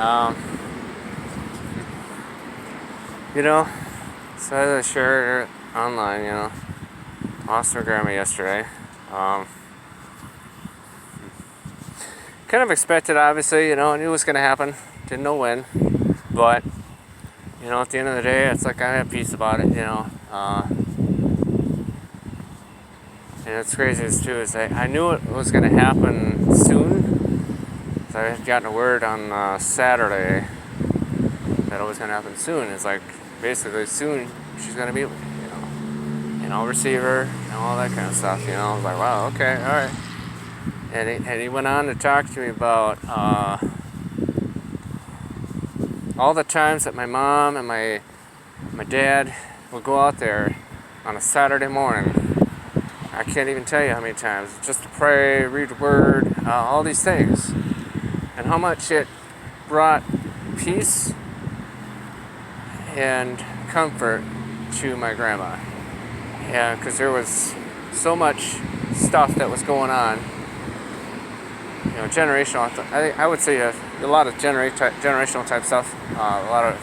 Um, you know, so as I shared online, lost my grandma yesterday. Um, kind of expected, obviously, I knew it was going to happen. Didn't know when, but, at the end of the day, it's like I have peace about it. And it's crazy too is I knew it was going to happen soon. So I had gotten a word on Saturday that it was going to happen soon. It's like basically soon she's going to be, and I'll receive her and all that kind of stuff. I was like, wow, okay, all right. And he went on to talk to me about all the times that my mom and my dad would go out there on a Saturday morning. I can't even tell you how many times, just to pray, read the word, all these things. And how much it brought peace and comfort to my grandma. Yeah, because there was so much stuff that was going on. Generational. I would say a lot of generational type stuff, a lot of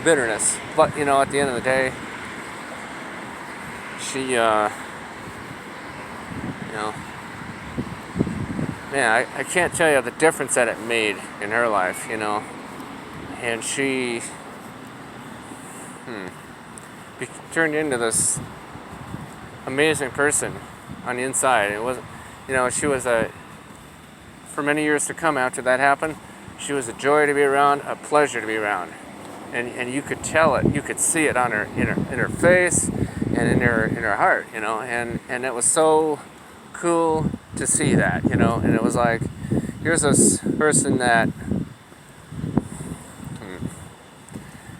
bitterness. But at the end of the day, she, man, I can't tell you the difference that it made in her life. And she turned into this amazing person on the inside. It wasn't, she was for many years to come after that happened, she was a joy to be around, a pleasure to be around. And you could tell it, you could see it on her, in her face and in her heart, and it was so cool to see that, and it was like, here's this person that,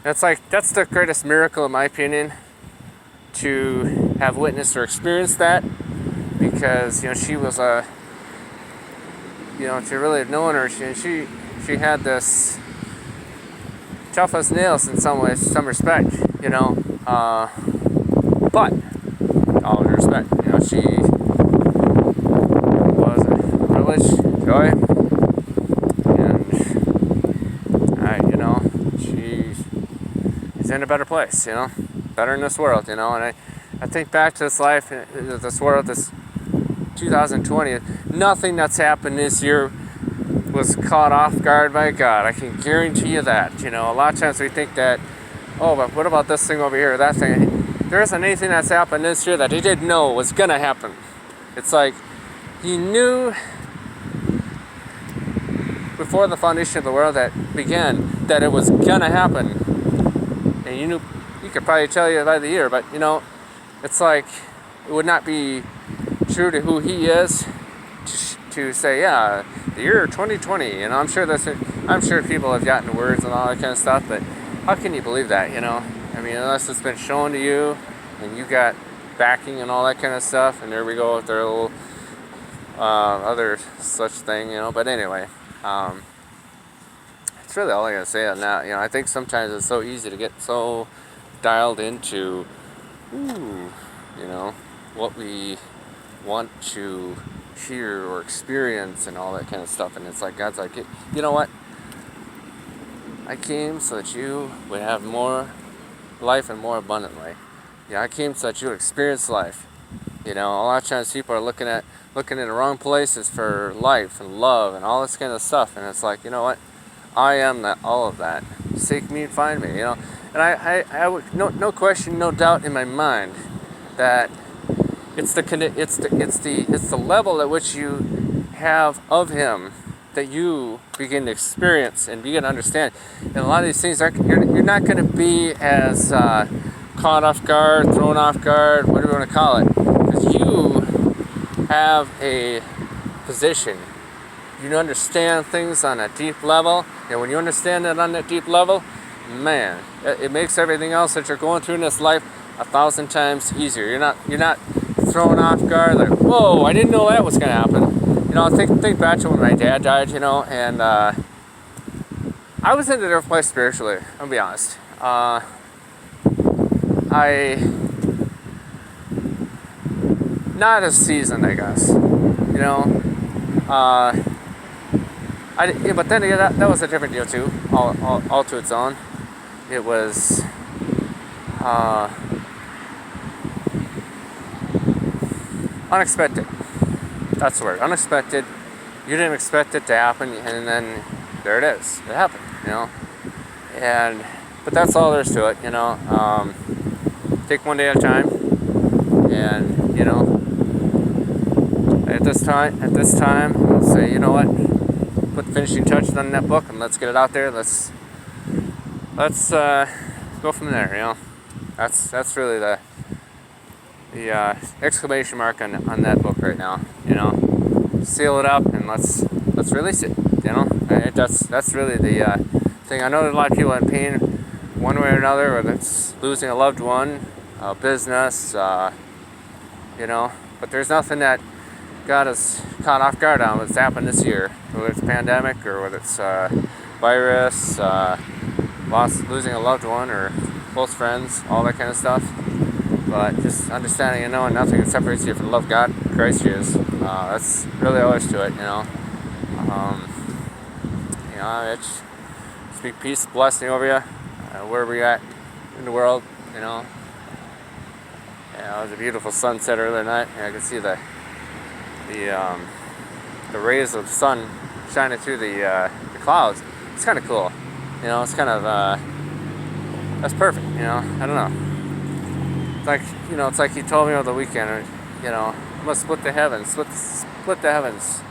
that's the greatest miracle in my opinion, to have witnessed or experienced that, because, she was to really have known her, she had this tough as nails in some ways, some respect, but all due respect, she was a privilege, joy, and she's in a better place, better in this world, and I think back to this life, this world, this 2020, nothing that's happened this year was caught off guard by God. I can guarantee you that. A lot of times we think that, oh, but what about this thing over here, that thing? There isn't anything that's happened this year that he didn't know was going to happen. It's like he knew before the foundation of the world that began that it was going to happen. And you could probably tell you by the year, but it's like it would not be true to who he is to say, yeah, the year 2020, I'm sure people have gotten words and all that kind of stuff, but how can you believe that, I mean, unless it's been shown to you and you got backing and all that kind of stuff, and there we go with their little other such thing, but anyway, it's really all I gotta say on that. I think sometimes it's so easy to get so dialed into what we want to hear or experience and all that kind of stuff, and it's like God's like, you know what, I came so that you would have more life and more abundantly. I came so that you would experience life. A lot of times people are looking in the wrong places for life and love and all this kind of stuff, and it's like, you know what, I am all of that. Seek me and find me. And I would, no question, no doubt in my mind that it's the level at which you have of Him that you begin to experience and begin to understand. And a lot of these things you're not going to be as caught off guard, thrown off guard, whatever you want to call it, because you have a position. You understand things on a deep level, and when you understand it on that deep level, man, it makes everything else that you're going through in this life 1,000 times easier. You're not thrown off guard, like, whoa, I didn't know that was going to happen. Think back to when my dad died, and I was in a different place spiritually, I'll be honest. Not as seasoned, I guess. Yeah, but then again, that was a different deal too, all to its own. It was unexpected. That's the word, unexpected. You didn't expect it to happen, and then there it is. It happened, but that's all there is to it, Take one day at a time, and at this time, say, you know what, put the finishing touches on that book, and let's get it out there. Let's go from there. That's really the exclamation mark on that book right now. Seal it up and let's release it. That's really the thing. I know there's a lot of people in pain, one way or another, whether it's losing a loved one, a business, but there's nothing that got us caught off guard on what's happened this year, whether it's pandemic or whether it's virus, losing a loved one or close friends, all that kind of stuff. But just understanding and knowing nothing that separates you from the love of God, Christ Jesus. That's really all there is to it, It's speak peace, blessing over you, wherever you're at in the world, it was a beautiful sunset earlier night. I could see the rays of the sun shining through the clouds. It's kind of cool, It's kind of that's perfect, I don't know. It's like he told me over the weekend, I'm gonna split the heavens, split the heavens.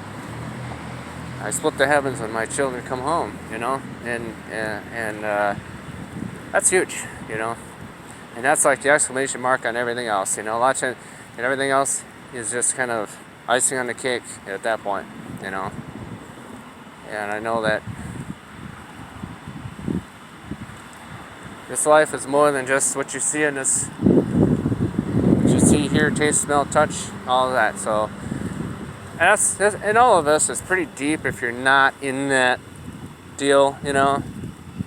I split the heavens when my children come home, and that's huge, and that's like the exclamation mark on everything else, a lot of times, and everything else is just kind of icing on the cake at that point, and I know that this life is more than just what you see in this, what you see, hear, taste, smell, touch, all of that. So, and all of this is pretty deep if you're not in that deal,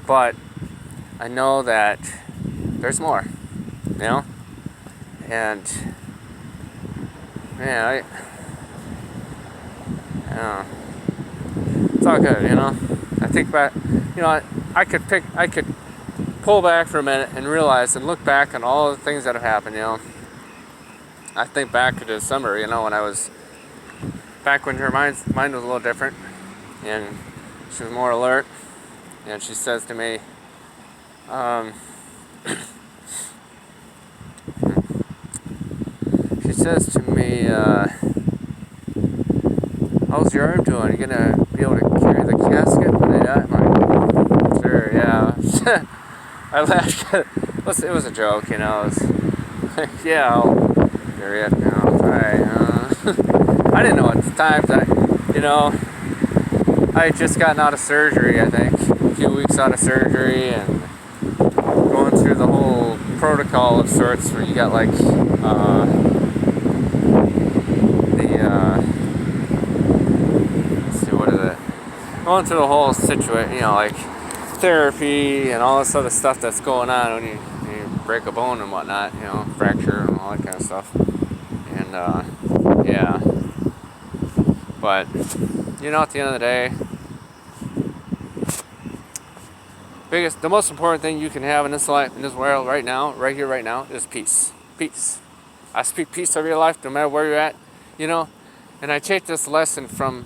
But I know that there's more, And man, it's all good, I think back, I could pull back for a minute and realize and look back on all the things that have happened, I think back to the summer, when I was back when her mind was a little different and she was more alert, and she says to me, how's your arm doing? You gonna be able to carry the casket when they die? I'm like, sure, yeah. I laughed. It was a joke, It was like, yeah, I'll carry it. Alright. I didn't know at the time that, I had just gotten out of surgery, I think. A few weeks out of surgery and going through the whole protocol of sorts where you got like, going through the whole situation, like therapy and all this other stuff that's going on when you break a bone and whatnot, fracture and all that kind of stuff. And yeah, but at the end of the day, the most important thing you can have in this life, in this world right now, right here, right now, is peace. Peace. I speak peace over your life, no matter where you're at, And I take this lesson from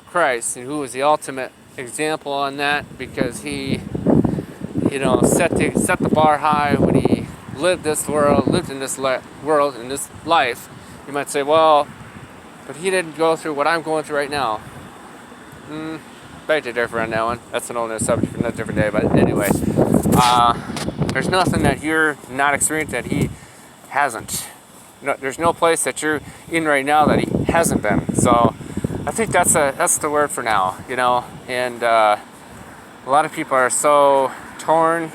Christ, who was the ultimate example on that, because he, set the bar high when he lived in this world, in this life. You might say, well, but he didn't go through what I'm going through right now. Beg to differ on that one. That's an older subject for another different day. But anyway, there's nothing that you're not experiencing that he hasn't. No, there's no place that you're in right now that he hasn't been. So I think that's the word for now, And a lot of people are so torn.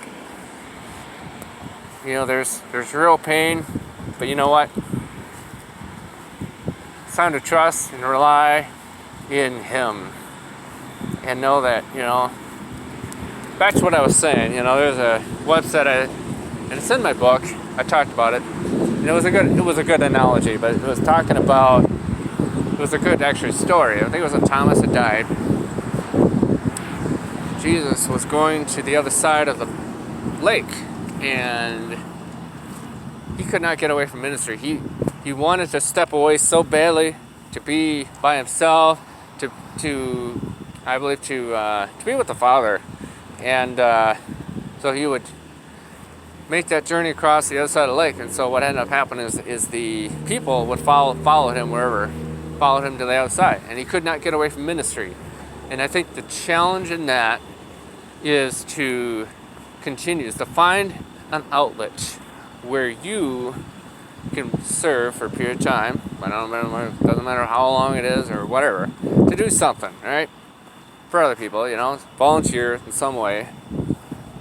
There's real pain, but you know what? It's time to trust and rely in Him, and know that back to what I was saying. There's a website, and it's in my book. I talked about it. It was a good analogy, but it was talking about, it was a good actually story. I think it was when Thomas had died, Jesus was going to the other side of the lake, and he could not get away from ministry. He wanted to step away so badly, to be by himself, to I believe to be with the Father, and so he would make that journey across the other side of the lake. And so what ended up happening is the people would follow him wherever, followed him to the other side, and he could not get away from ministry. And I think the challenge in that is to find an outlet where you can serve for a period of time. Doesn't matter how long it is or whatever, to do something, right? For other people, volunteer in some way,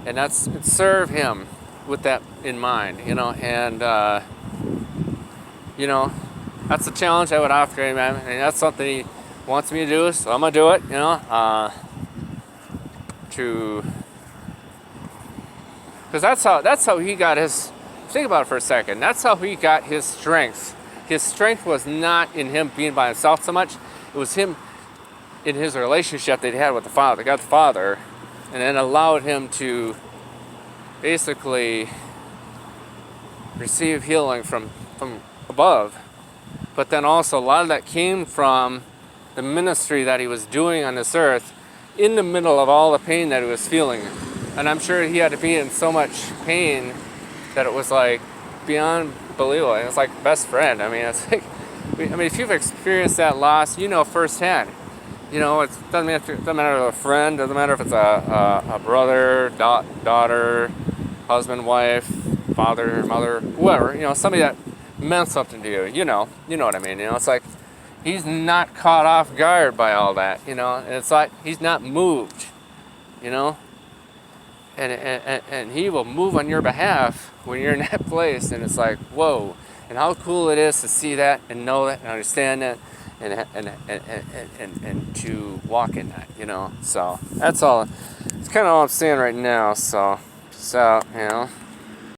and that's serve him with that in mind, and that's the challenge I would offer him, man. And that's something he wants me to do, so I'm gonna do it, because that's how he got his. Think about it for a second. That's how he got his strength. His strength was not in him being by himself so much. It was him in his relationship that he had with the Father, God the Father, and then allowed him to basically receive healing from above. But then also a lot of that came from the ministry that he was doing on this earth in the middle of all the pain that he was feeling. And I'm sure he had to be in so much pain that it was like beyond believable. It was like best friend. I mean, it's like, if you've experienced that loss, firsthand. It doesn't matter if it's a friend, doesn't matter if it's a brother, daughter, husband, wife, father, mother, whoever. Somebody that meant something to you. You know what I mean. It's like he's not caught off guard by all that. And it's like he's not moved. And he will move on your behalf when you're in that place, and it's like, whoa, and how cool it is to see that and know that and understand that and to walk in that, so that's all. It's kind of all I'm saying right now, so peace out,